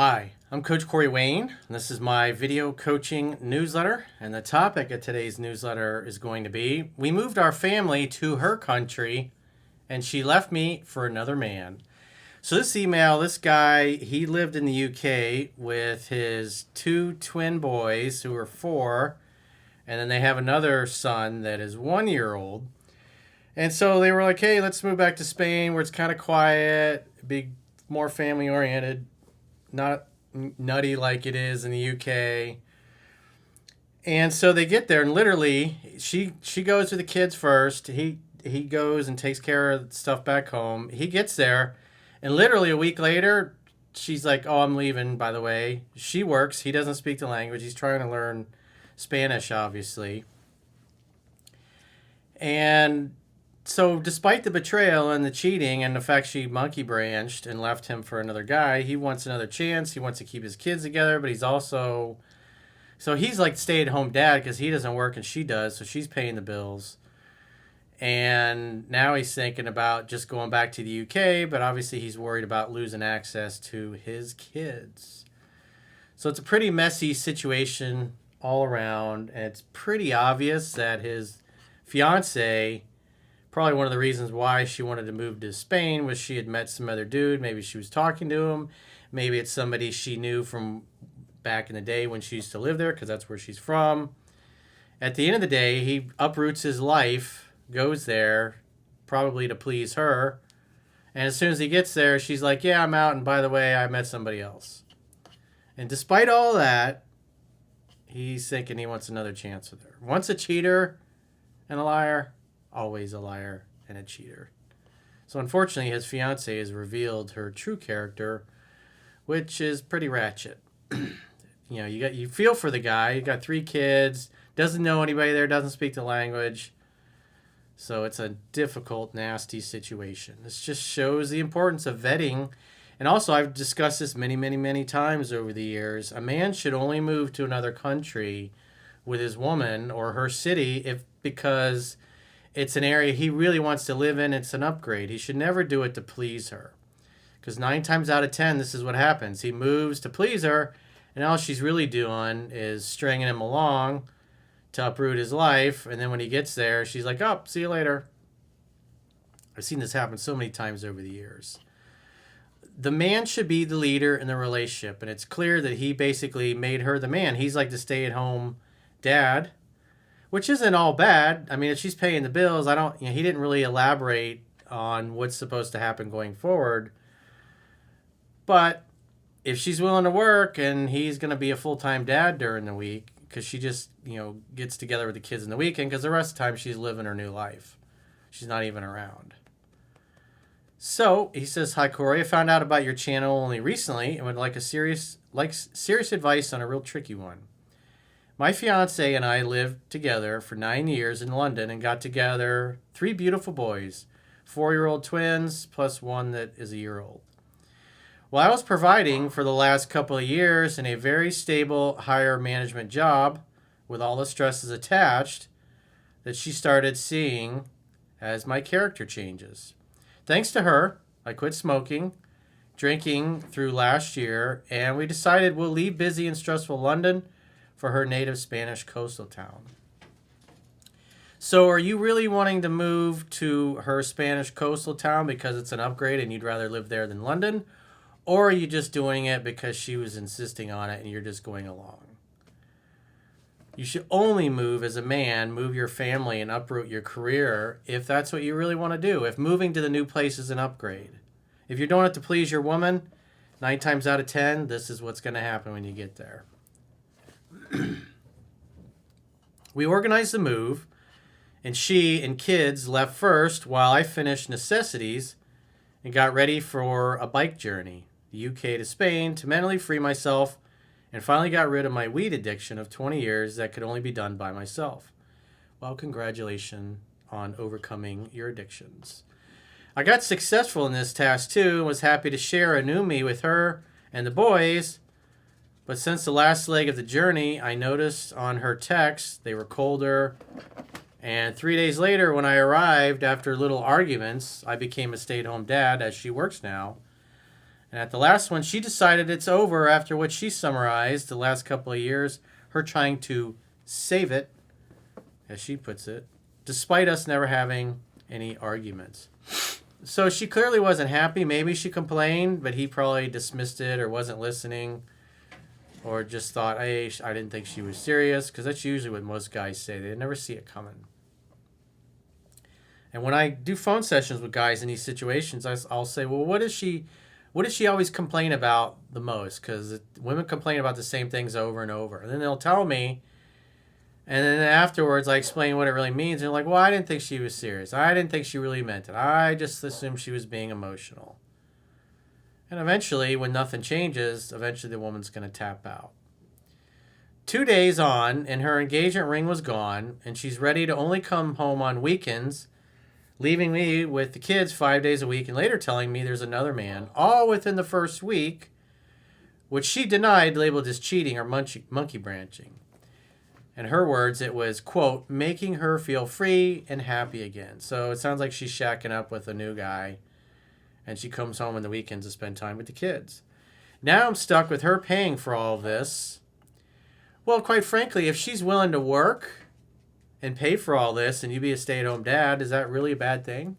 Hi, I'm Coach Corey Wayne, and this is my video coaching newsletter. And the topic of today's newsletter is going to be we moved our family to her country, and she left me for another man. So, this email, this guy, he lived in the UK with his two twin boys who are 4, and then they have another son that is 1 year old. And so they were like, hey, let's move back to Spain where it's kind of quiet, be more family oriented, not nutty like it is in the UK. And so they get there, and literally she goes with the kids first. He goes and takes care of stuff back home. He gets there, and literally a week later, she's like, "Oh, I'm leaving, by the way." She works. He doesn't speak the language. He's trying to learn Spanish, obviously. And so, despite the betrayal and the cheating and the fact she monkey branched and left him for another guy, he wants another chance. He wants to keep his kids together, but he's also. So he's like stay at home dad because he doesn't work and she does. So she's paying the bills. And now he's thinking about just going back to the UK, but obviously he's worried about losing access to his kids. So it's a pretty messy situation all around. And it's pretty obvious that his fiance. Probably one of the reasons why she wanted to move to Spain was she had met some other dude. Maybe she was talking to him. Maybe it's somebody she knew from back in the day when she used to live there because that's where she's from. At the end of the day, he uproots his life, goes there, probably to please her. And as soon as he gets there, she's like, yeah, I'm out. And by the way, I met somebody else. And despite all that, he's thinking he wants another chance with her. Once a cheater and a liar, always a liar and a cheater. So unfortunately, his fiance has revealed her true character, which is pretty ratchet. You feel for the guy. You got 3 kids, doesn't know anybody there, doesn't speak the language. So it's a difficult, nasty situation. This just shows the importance of vetting. And also, I've discussed this many, many, many times over the years. A man should only move to another country with his woman or her city because it's an area he really wants to live in. It's an upgrade. He should never do it to please her. Because 9 times out of 10, this is what happens. He moves to please her, and all she's really doing is stringing him along to uproot his life. And then when he gets there, she's like, oh, see you later. I've seen this happen so many times over the years. The man should be the leader in the relationship, and it's clear that he basically made her the man. He's like the stay-at-home dad, which isn't all bad. I mean, if she's paying the bills, he didn't really elaborate on what's supposed to happen going forward. But if she's willing to work and he's going to be a full-time dad during the week, because she just, gets together with the kids in the weekend, because the rest of the time she's living her new life. She's not even around. So he says, hi, Corey. I found out about your channel only recently and would like serious advice on a real tricky one. My fiance and I lived together for 9 years in London and got together 3 beautiful boys, 4-year-old twins, plus one that is a year old. While I was providing for the last couple of years in a very stable higher management job with all the stresses attached that she started seeing as my character changes. Thanks to her, I quit smoking, drinking through last year, and we decided we'll leave busy and stressful London for her native Spanish coastal town. So are you really wanting to move to her Spanish coastal town because it's an upgrade and you'd rather live there than London? Or are you just doing it because she was insisting on it and you're just going along? You should only move as a man, move your family and uproot your career if that's what you really want to do. If moving to the new place is an upgrade. If you're doing it to please your woman, 9 times out of 10, this is what's going to happen when you get there. We organized the move, and she and kids left first while I finished necessities and got ready for a bike journey, the UK to Spain, to mentally free myself, and finally got rid of my weed addiction of 20 years that could only be done by myself. Well, congratulations on overcoming your addictions. I got successful in this task too and was happy to share a new me with her and the boys. But since the last leg of the journey, I noticed on her texts they were colder. And 3 days later, when I arrived after little arguments, I became a stay-at-home dad as she works now. And at the last one, she decided it's over after what she summarized the last couple of years, her trying to save it, as she puts it, despite us never having any arguments. So she clearly wasn't happy. Maybe she complained, but he probably dismissed it or wasn't listening or just thought, hey, I didn't think she was serious, because that's usually what most guys say. They never see it coming. And when I do phone sessions with guys in these situations, I'll say, well, what does she always complain about the most? Because women complain about the same things over and over. And then they'll tell me, and then afterwards I explain what it really means. And they're like, well, I didn't think she was serious. I didn't think she really meant it. I just assumed she was being emotional. And eventually, when nothing changes, eventually the woman's going to tap out. 2 days on, and her engagement ring was gone, and she's ready to only come home on weekends, leaving me with the kids 5 days a week, and later telling me there's another man, all within the first week, which she denied, labeled as cheating or monkey branching. In her words, it was, quote, making her feel free and happy again. So it sounds like she's shacking up with a new guy, and she comes home on the weekends to spend time with the kids. Now I'm stuck with her paying for all of this. Well, quite frankly, if she's willing to work and pay for all this and you be a stay-at-home dad, is that really a bad thing?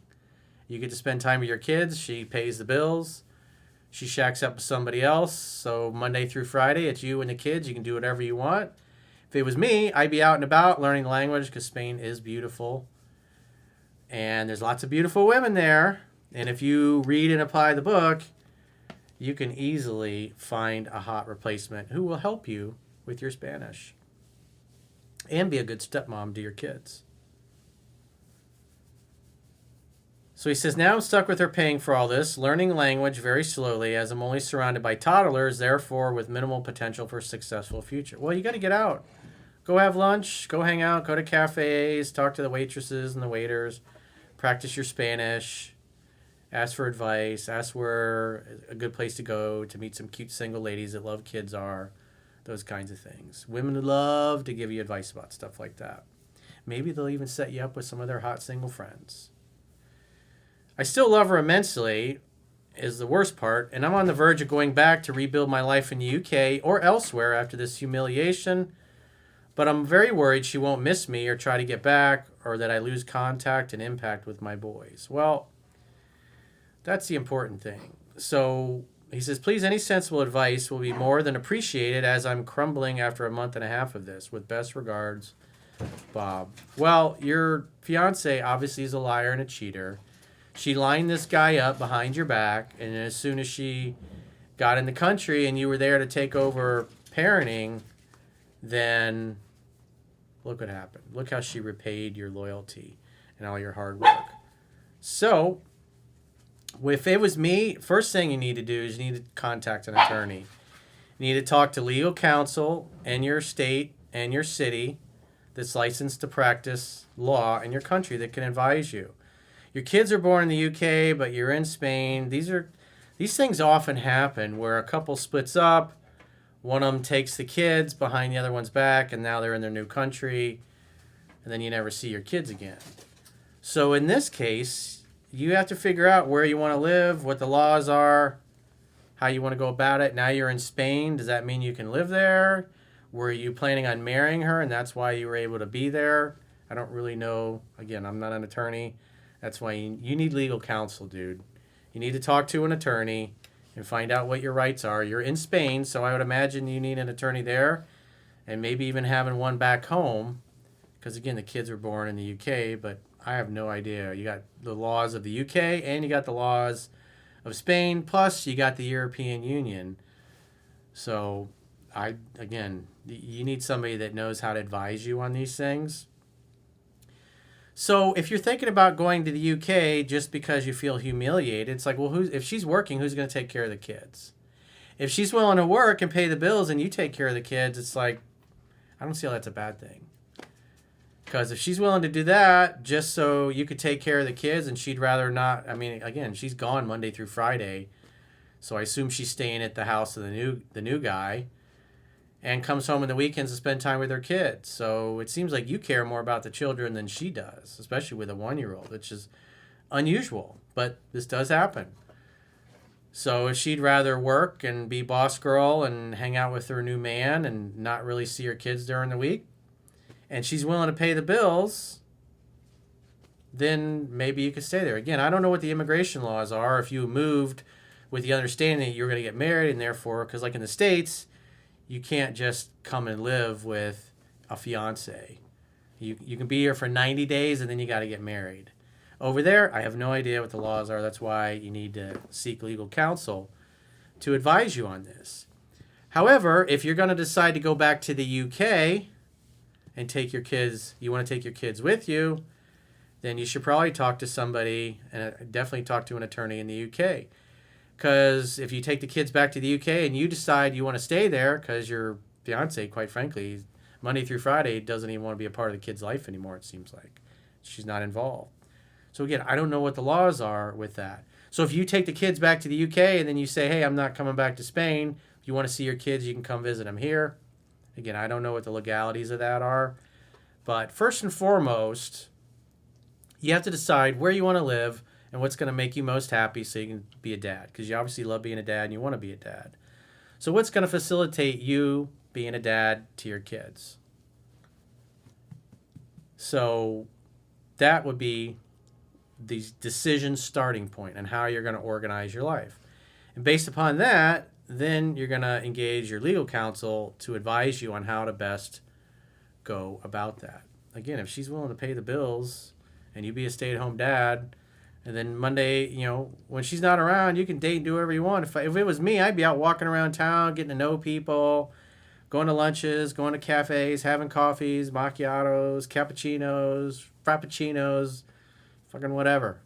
You get to spend time with your kids. She pays the bills. She shacks up with somebody else. So Monday through Friday, it's you and the kids. You can do whatever you want. If it was me, I'd be out and about learning the language, because Spain is beautiful. And there's lots of beautiful women there. And if you read and apply the book, you can easily find a hot replacement who will help you with your Spanish and be a good stepmom to your kids. So he says, now I'm stuck with her paying for all this, learning language very slowly as I'm only surrounded by toddlers, therefore with minimal potential for a successful future. Well, you got to get out. Go have lunch, go hang out, go to cafes, talk to the waitresses and the waiters, practice your Spanish. Ask for advice. Ask where a good place to go to meet some cute single ladies that love kids are. Those kinds of things. Women love to give you advice about stuff like that. Maybe they'll even set you up with some of their hot single friends. I still love her immensely, is the worst part, and I'm on the verge of going back to rebuild my life in the UK or elsewhere after this humiliation, but I'm very worried she won't miss me or try to get back, or that I lose contact and impact with my boys. Well, that's the important thing. So he says, please, any sensible advice will be more than appreciated as I'm crumbling after a month and a half of this. With best regards, Bob. Well, your fiance obviously is a liar and a cheater. She lined this guy up behind your back, and as soon as she got in the country and you were there to take over parenting, then look what happened. Look how she repaid your loyalty and all your hard work. So if it was me, first thing you need to do is you need to contact an attorney. You need to talk to legal counsel in your state and your city that's licensed to practice law in your country that can advise you. Your kids are born in the UK, but you're in Spain. These things often happen where a couple splits up, one of them takes the kids behind the other one's back, and now they're in their new country, and then you never see your kids again. So in this case, you have to figure out where you want to live, what the laws are, how you want to go about it. Now you're in Spain. Does that mean you can live there? Were you planning on marrying her, and that's why you were able to be there? I don't really know. Again, I'm not an attorney. That's why you need legal counsel, dude. You need to talk to an attorney and find out what your rights are. You're in Spain, so I would imagine you need an attorney there, and maybe even having one back home, because, again, the kids were born in the UK, but I have no idea. You got the laws of the UK and you got the laws of Spain, plus you got the European Union. So, you need somebody that knows how to advise you on these things. So, if you're thinking about going to the UK just because you feel humiliated, it's like, well, if she's working, who's going to take care of the kids? If she's willing to work and pay the bills and you take care of the kids, it's like, I don't see how that's a bad thing. Because if she's willing to do that just so you could take care of the kids and she'd rather not, again, she's gone Monday through Friday, so I assume she's staying at the house of the new guy and comes home on the weekends to spend time with her kids. So it seems like you care more about the children than she does, especially with a 1-year-old, which is unusual, but this does happen. So if she'd rather work and be boss girl and hang out with her new man and not really see her kids during the week, and she's willing to pay the bills, then maybe you could stay there. Again, I don't know what the immigration laws are if you moved with the understanding that you're going to get married, and therefore, because like in the States, you can't just come and live with a fiance. You can be here for 90 days and then you got to get married. Over there, I have no idea what the laws are. That's why you need to seek legal counsel to advise you on this. However, if you're going to decide to go back to the UK and take your kids, you want to take your kids with you, then you should probably talk to somebody, and definitely talk to an attorney in the UK. Because if you take the kids back to the UK and you decide you want to stay there because your fiance, quite frankly, Monday through Friday doesn't even want to be a part of the kid's life anymore, it seems like. She's not involved. So again, I don't know what the laws are with that. So if you take the kids back to the UK and then you say, hey, I'm not coming back to Spain, if you want to see your kids, you can come visit them here. Again, I don't know what the legalities of that are. But first and foremost, you have to decide where you want to live and what's going to make you most happy so you can be a dad. Because you obviously love being a dad and you want to be a dad. So what's going to facilitate you being a dad to your kids? So that would be the decision starting point and how you're going to organize your life. And based upon that, then you're going to engage your legal counsel to advise you on how to best go about that. Again, if she's willing to pay the bills and you be a stay-at-home dad, and then Monday, when she's not around, you can date and do whatever you want. If it was me, I'd be out walking around town, getting to know people, going to lunches, going to cafes, having coffees, macchiatos, cappuccinos, frappuccinos, fucking whatever.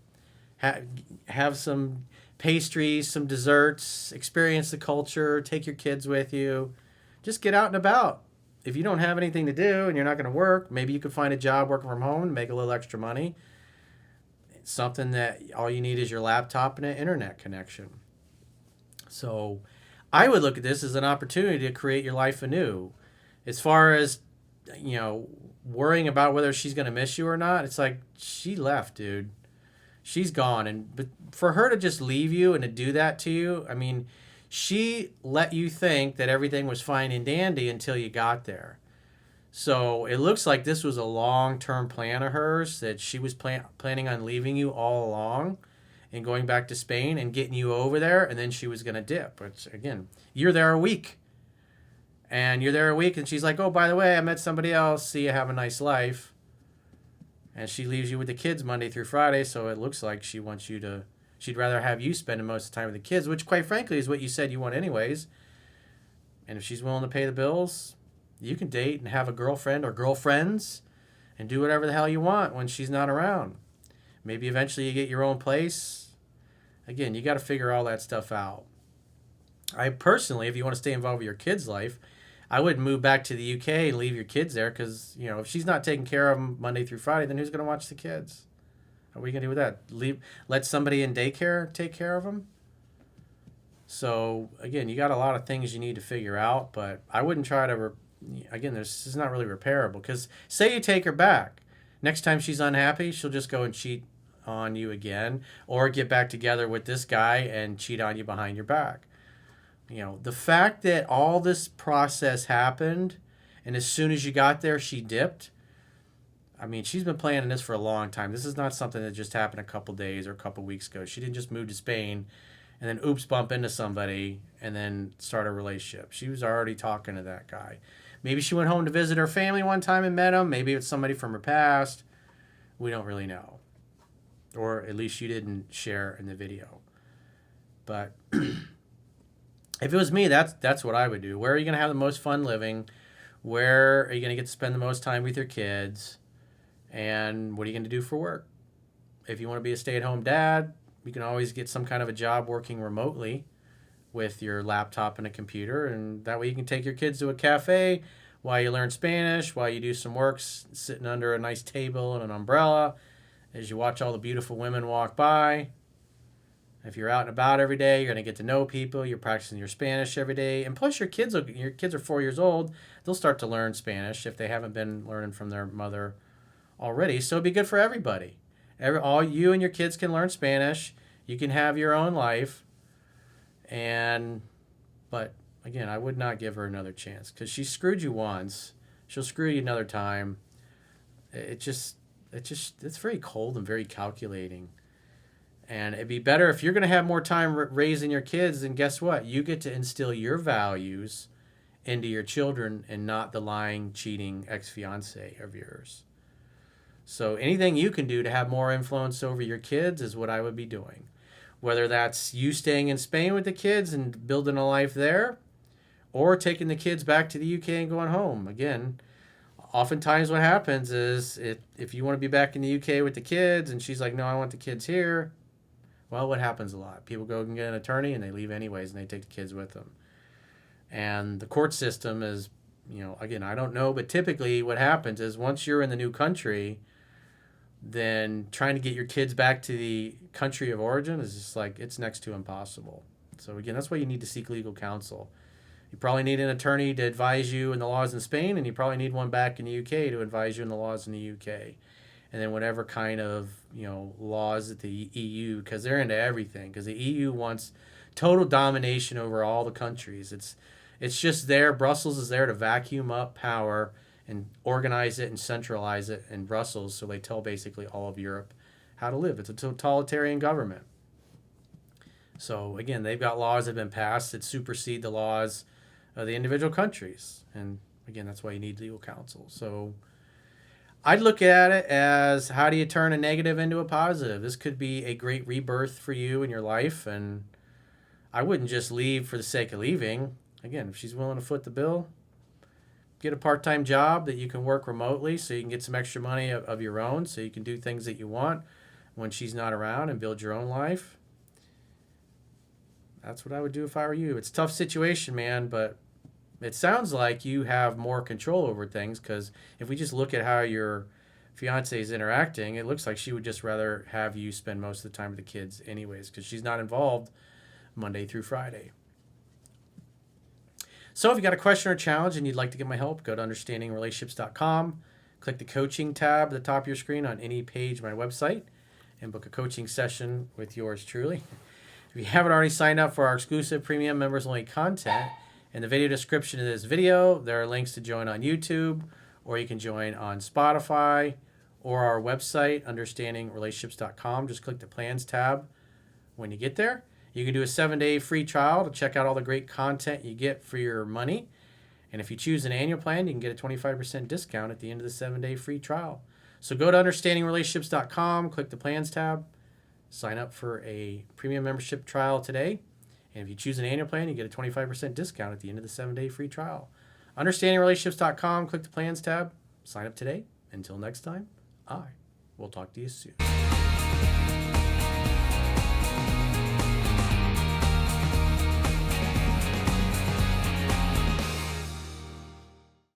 Have some pastries, some desserts, experience the culture, take your kids with you. Just get out and about. If you don't have anything to do and you're not going to work, maybe you could find a job working from home and make a little extra money. It's something that all you need is your laptop and an internet connection. So I would look at this as an opportunity to create your life anew. As far as, worrying about whether she's going to miss you or not, it's like, she left, dude. She's gone. But for her to just leave you and to do that to you, I mean, she let you think that everything was fine and dandy until you got there. So it looks like this was a long-term plan of hers, that she was planning on leaving you all along and going back to Spain and getting you over there, and then she was going to dip. But again, you're there a week. And you're there a week, and she's like, oh, by the way, I met somebody else. See you, have a nice life. And she leaves you with the kids Monday through Friday, so it looks like she wants you to... She'd rather have you spending most of the time with the kids, which, quite frankly, is what you said you want anyways. And if she's willing to pay the bills, you can date and have a girlfriend or girlfriends and do whatever the hell you want when she's not around. Maybe eventually you get your own place. Again, you got to figure all that stuff out. I personally, if you want to stay involved with your kids' life, I wouldn't move back to the UK and leave your kids there because, if she's not taking care of them Monday through Friday, then who's going to watch the kids? What are you going to do with that? Let somebody in daycare take care of them? So, again, you got a lot of things you need to figure out, but I wouldn't try to... this is not really repairable because say you take her back. Next time she's unhappy, she'll just go and cheat on you again or get back together with this guy and cheat on you behind your back. The fact that all this process happened and as soon as you got there, she dipped. I mean, she's been planning this for a long time. This is not something that just happened a couple days or a couple weeks ago. She didn't just move to Spain and then oops, bump into somebody and then start a relationship. She was already talking to that guy. Maybe she went home to visit her family one time and met him. Maybe it's somebody from her past. We don't really know. Or at least you didn't share in the video. But if it was me, that's what I would do. Where are you going to have the most fun living? Where are you going to get to spend the most time with your kids? And what are you going to do for work? If you want to be a stay-at-home dad, you can always get some kind of a job working remotely with your laptop and a computer, and that way you can take your kids to a cafe while you learn Spanish, while you do some work sitting under a nice table and an umbrella as you watch all the beautiful women walk by. If you're out and about every day, you're going to get to know people. You're practicing your Spanish every day. And plus, your kids are 4 years old. They'll start to learn Spanish if they haven't been learning from their mother already. So it'd be good for everybody. All you and your kids can learn Spanish. You can have your own life. And, but again, I would not give her another chance because she screwed you once. She'll screw you another time. It just, it's very cold and very calculating. And it'd be better if you're going to have more time raising your kids, then guess what? You get to instill your values into your children and not the lying, cheating ex-fiance of yours. So anything you can do to have more influence over your kids is what I would be doing. Whether that's you staying in Spain with the kids and building a life there, or taking the kids back to the UK and going home. Again, oftentimes what happens is if you want to be back in the UK with the kids and she's like, no, I want the kids here, well, what happens a lot? People go and get an attorney and they leave anyways and they take the kids with them. And the court system is, again, I don't know, but typically what happens is once you're in the new country, then trying to get your kids back to the country of origin is just like, it's next to impossible. So again, that's why you need to seek legal counsel. You probably need an attorney to advise you in the laws in Spain, and you probably need one back in the UK to advise you in the laws in the UK. And then whatever kind of, laws at the EU, because they're into everything, because the EU wants total domination over all the countries. It's just there. Brussels is there to vacuum up power and organize it and centralize it in Brussels, so they tell basically all of Europe how to live. It's a totalitarian government. So again, they've got laws that have been passed that supersede the laws of the individual countries. And again, that's why you need legal counsel. So I'd look at it as, how do you turn a negative into a positive? This could be a great rebirth for you in your life. And I wouldn't just leave for the sake of leaving. Again, if she's willing to foot the bill, get a part-time job that you can work remotely so you can get some extra money of your own so you can do things that you want when she's not around and build your own life. That's what I would do if I were you. It's a tough situation, man, but it sounds like you have more control over things, because if we just look at how your fiance is interacting, it looks like she would just rather have you spend most of the time with the kids anyways, because she's not involved Monday through Friday. So if you got a question or challenge and you'd like to get my help, go to understandingrelationships.com, click the coaching tab at the top of your screen on any page of my website, and book a coaching session with yours truly. If you haven't already signed up for our exclusive premium members-only content, in the video description of this video, there are links to join on YouTube, or you can join on Spotify, or our website, understandingrelationships.com. Just click the Plans tab when you get there. You can do a 7-day free trial to check out all the great content you get for your money. And if you choose an annual plan, you can get a 25% discount at the end of the 7-day free trial. So go to understandingrelationships.com, click the Plans tab, sign up for a premium membership trial today. And if you choose an annual plan, you get a 25% discount at the end of the 7-day free trial. Understandingrelationships.com, click the Plans tab, sign up today. Until next time, I will talk to you soon.